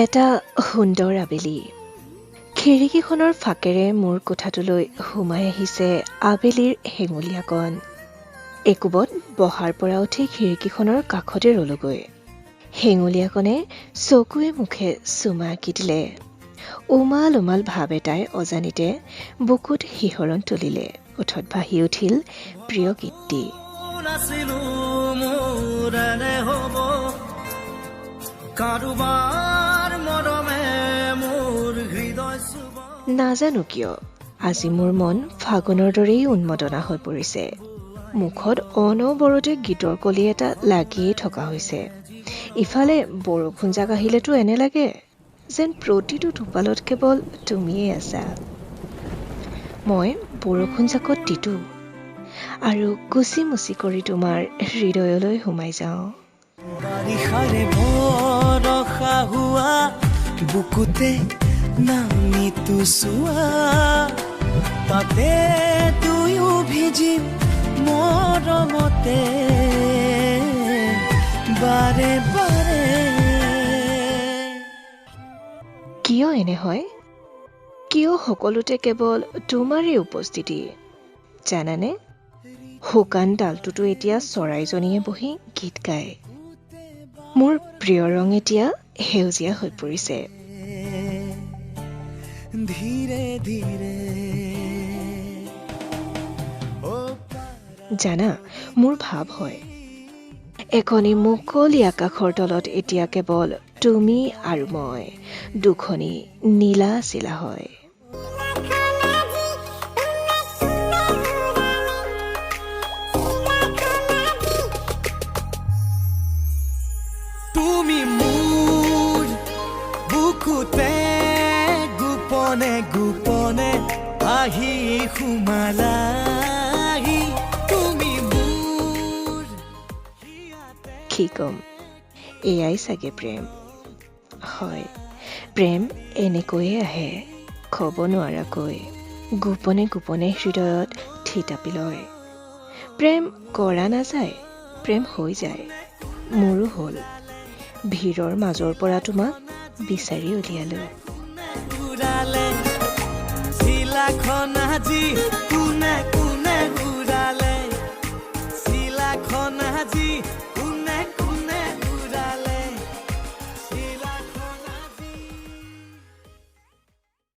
এটা সুন্দৰ আবেলি খিৰিকীখনৰ ফাকেৰে মোৰ কোঠাটোলৈ সোমাই আহিছে আবেলিৰ হেঙুলীয়া কণ। একোবত বহাৰ পৰা উঠি খিৰিকীখনৰ কাষতে ৰলোগৈ। হেঙুলীয়া কণে চকুৱে মুখে চুমা আঁকি দিলে। উমাল উমাল ভাৱ এটাই অজানিতে বুকুত শিহৰণ তুলিলে। ওঠত ভাহি উঠিল প্ৰিয় গীতটি। নাজানো কিয় আজি মোৰ মন ফাগুনৰ দৰেই উন্মদনা হৈ পৰিছে। মুখত অনবৰতে গীতৰ কলি এটা লাগিয়েই থকা হৈছে। ইফালে বৰষুণ জাক আহিলেতো এনে লাগে যেন প্ৰতিটো টোপালত কেৱল তুমিয়েই আছা। মই বৰষুণ জাকত তিতো আৰু কুচি মুচি কৰি তোমাৰ হৃদয়লৈ সোমাই যাওঁ। বাৰিষাৰে বৰষা হোৱা বুকুতে নামিতো চোৱা, তাতে তুয়ো ভিজিম মৰমতে বাৰে বাৰে। কিয় এনে হয়? কিয় সকলোতে কেৱল তোমাৰেই উপস্থিতি? জানানে, শুকান ডালটোতো এতিয়া চৰাইজনীয়ে বহি গীত গায়। মোৰ প্ৰিয় ৰং এতিয়া সেউজীয়া হৈ পৰিছে। ধীৰে ধীৰে জানা, মোৰ ভাৱ হয় এখনি মুকলি আকাশৰ তলত এতিয়া কেৱল তুমি আৰু মই দুখনি নীলা চিলা হয়। তুমি মোৰ বুকুতে গোপনে গোপনে আহি সোমালাহি। তুমি মোৰ কি কম, এয়াই চাগে প্ৰেম। হয়, প্ৰেম এনেকৈয়ে আহে, ক'ব নোৱাৰাকৈ গোপনে গোপনে হৃদয়ত থিতাপি লয়। প্ৰেম কৰা নাযায়, প্ৰেম হৈ যায়। মোৰো হ'ল, ভিৰৰ মাজৰ পৰা তোমাক বিচাৰি উলিয়ালো। উৰালে চিলাখন আজি কোনে